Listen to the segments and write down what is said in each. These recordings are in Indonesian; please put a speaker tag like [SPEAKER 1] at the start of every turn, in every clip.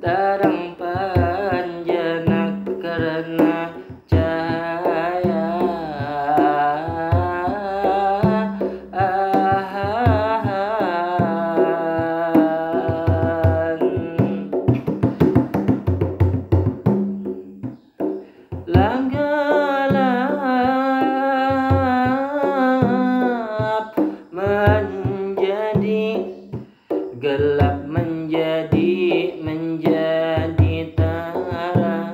[SPEAKER 1] terang panjana karena cahaya gelap menjadi gelap menjadi terang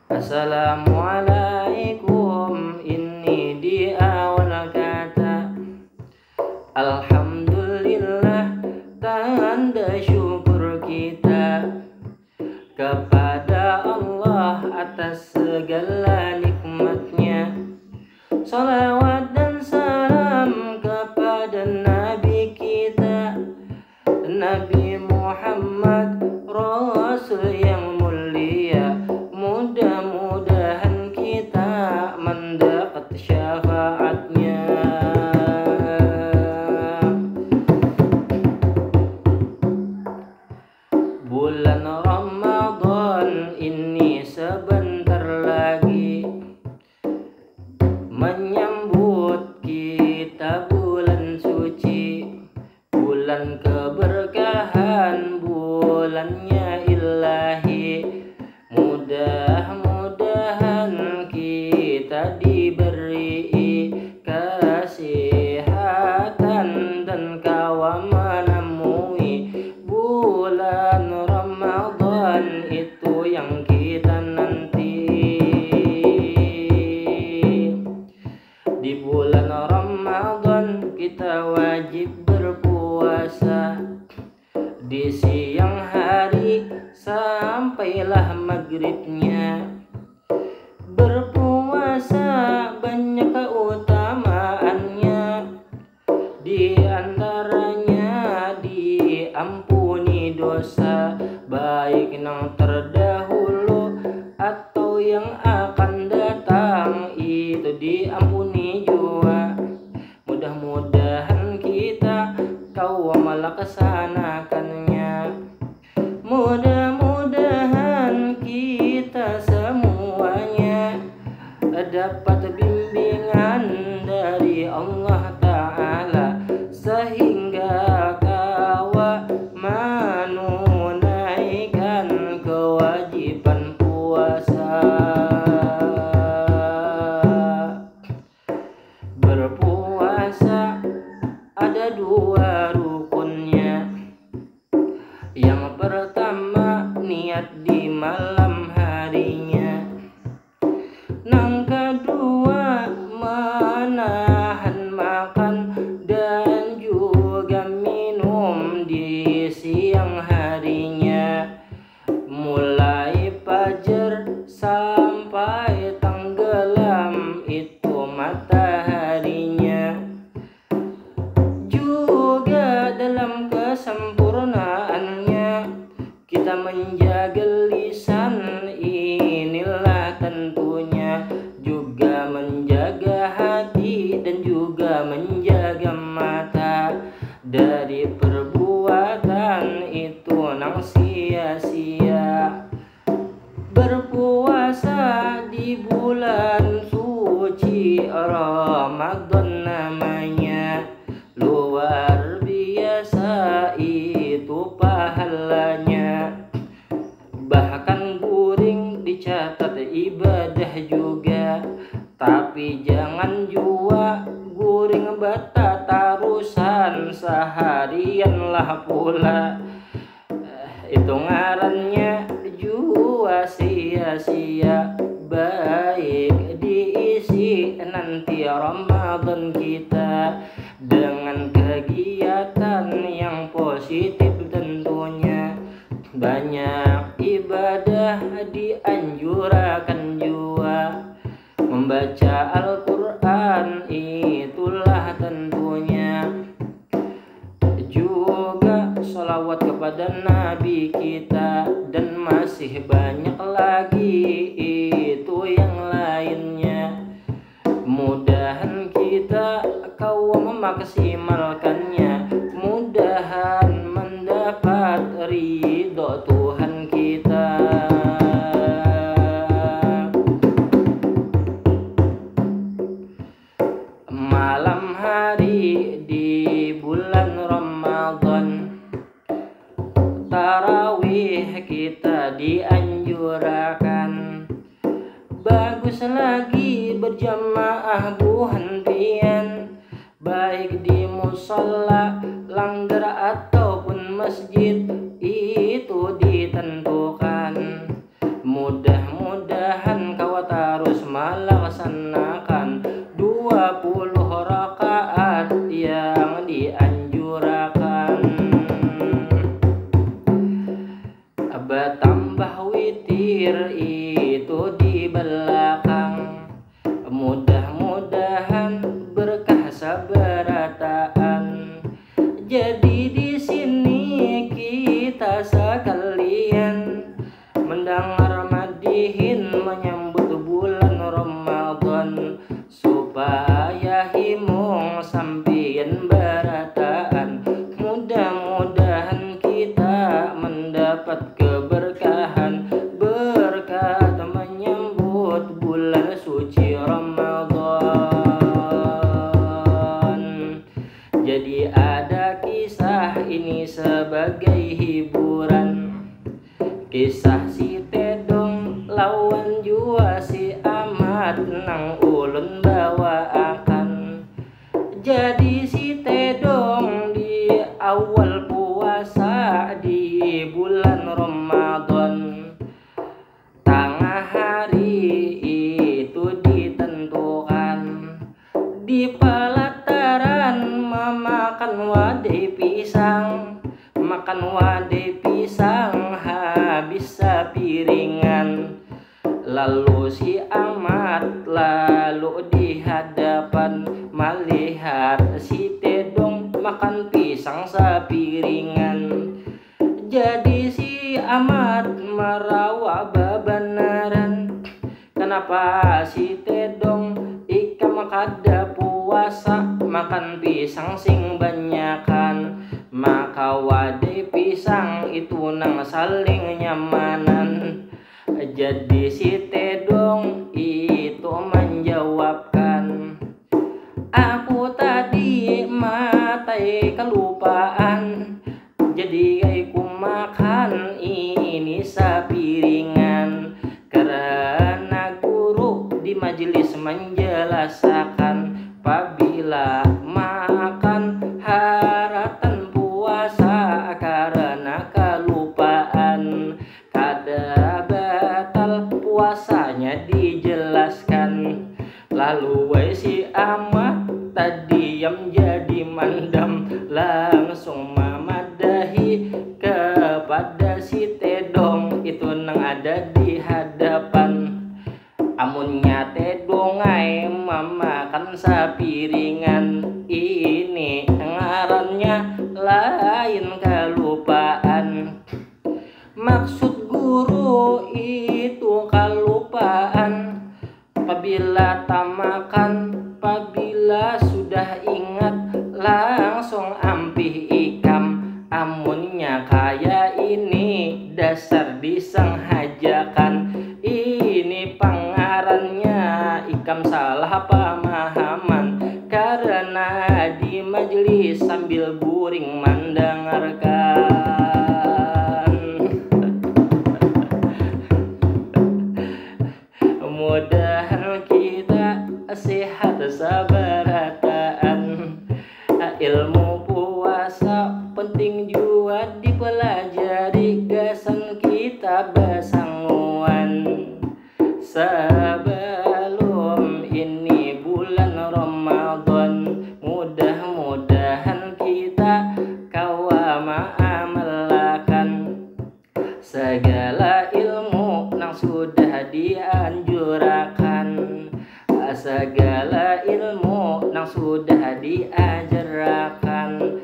[SPEAKER 1] Assalamualaikum, ini di awal kata alhamdulillah, tanda syukur kita kepada Allah atas segala nikmatnya. Salawat dan salam kepada Nabi kita, Nabi Muhammad, Rasul yang mulia. Mudah-mudahan kita mendapat syafaatnya. Bulan Ramadan ini sebentar lagi menyambut kita bulan suci, bulan keberkahan, bulannya ilahi. Mudah-mudahan kita diberi kesehatan dan kawan menemui bulan Ramadan itu yang kita nanti. Di bulan Ramadan kita wajib berpuasa di siang hari sampailah maghribnya. Berpuasa banyak keutamaannya, di antaranya diampuni dosa, baik yang terdahulu atau yang akan datang, itu diampuni juga. Mudah-mudahan kita kau melaksanakannya. Mudah-mudahan kita semuanya dapat bimbingan dari Allah Ta'ala, sehingga kawa menunaikan kewajiban puasa. Berpuasa ada dua rukunnya. Yang pertama niat di malam harinya, yang kedua menahan makan dan juga minum di siang harinya. Mulai fajar sampai tenggelam itu mataharinya. Juga dalam kesempurnaannya kita menjaga lisan, inilah tentunya juga menjaga hati dan juga menjaga mata dari perbuatan itu nang sia-sia. Berpuasa di bulan suci Ramadan namanya, luar biasa itu pahalanya. Bahkan guring dicatat ibadah juga, tapi jangan jua guring bata tarusan seharian lah pula. Itu ngarannya jua sia-sia, baik diisi nanti Ramadan kita dengan kegiatan yang positif tentunya. Banyak ibadah dianjurkan juga, membaca Al-Quran itulah tentunya, juga sholawat kepada Nabi Nabi kita, dan masih banyak lagi itu yang lainnya. Mudahan kita kau memaksimalkannya, mudahan mendapat ridho Tuhan kita. Malam hari di bulan Ramadan, tarawih kita dianjurkan. Bagus lagi berjamaah buhan-pian, baik di musola, langgar ataupun masjid, itu ditentukan. Mudah-mudahan kau terus melaksanakan 20 rakaat yang dianjurkan. Tambah witir itu di belakang, mudah-mudahan berkah sabarataan. Jadi di sini kita sekalian mendengar madihin menyambut bulan Ramadan, supaya himung sampian barataan. Mudah-mudahan kita mendapat keberkahan berkat menyambut bulan suci Ramadan. Jadi ada kisah ini sebagai hiburan, kisah si Tedong lawan jua si Ahmad nang ulun bawa akan. Jadi si Tedong di awal puasa di bulan Ramadan, tengah hari itu ditentukan, di pelataran memakan wadai pisang, makan wadai pisang habis sepiringan. Lalu si Ahmad lalu di hadapan melihat si Tedong makan pisang sepiringan. Jadi si Ahmad merawa bebenaran, kenapa si Tedong ikam kada puasa makan pisang sing banyakan. Maka wadai pisang itu nang saling nyamanan. Jadi si Tedong itu menjawabkan, aku tadi matai kelupaan, jadi aku makan ini sepiringan. Karena guru di majelis menjelaskan, apabila makan haratan puasa karena kelupaan, kada batal puasanya dijelaskan. Lalu si Ahmad tadi yang jadi mandam langsung memadahi kepada si Tedong itu nang ada di hadapan. Amunnya Tedong ay memakan sepiringan, ini ngarannya lain kelupaan. Maksud guru itu kelupaan, apabila tak makan, apabila sudah ingat langsung ampih ikam. Amunnya kaya ini dasar disenghajakan, ini pangarannya ikam salah pemahaman. Karena di majelis sambil buring mendengarkan. Mudahan kita sehat sabarataan. Ilmu puasa penting juga dipelajari, gasan kita basanguan. Sebelum ini bulan Ramadan, mudah-mudahan kita kawa ma'amalakan segala ilmu nang sudah dianjurkan, segala ilmu nang sudah diajarkan.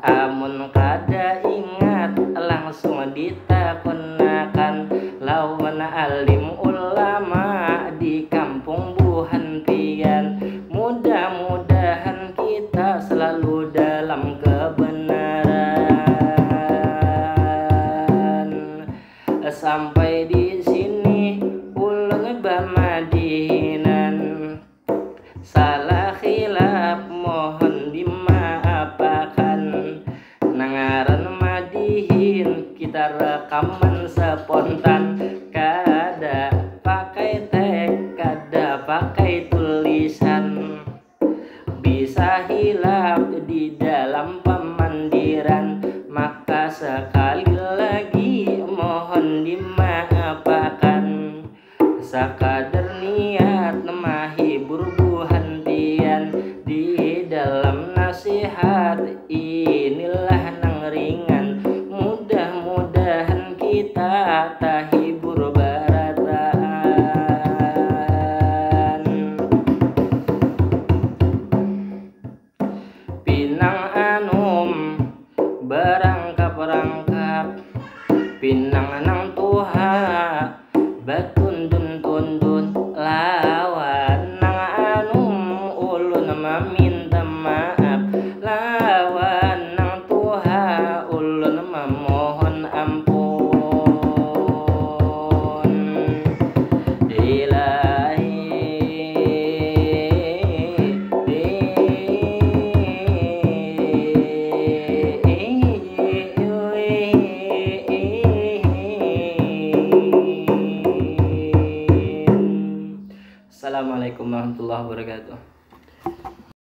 [SPEAKER 1] Amun kada ingat langsung kita gunakan. Lawan alim ulama di kampung buhantian, mudah-mudahan kita selalu dalam kebenaran. Sampai di sini ulun bamadinan, salah khilaf mohon dimaafkan. Nangaran madihin kita rekaman spontan, kada pakai tag, kada pakai tulisan. Bisa hilaf di dalam pemandiran, maka sekali lagi mohon dimaafkan. Sakadar niat menghibur buhantian, di dalam nasihat inilah nang ringan. Mudah-mudahan kita tahibur barataan. Pinang anum berangkap-rangkap, pinang nang tuha batundun-tundun. Lawan nang anum ulun meminta maaf, lawan nang tuha ulun memohon ampun. Ilahi Assalamualaikum warahmatullahi wabarakatuh.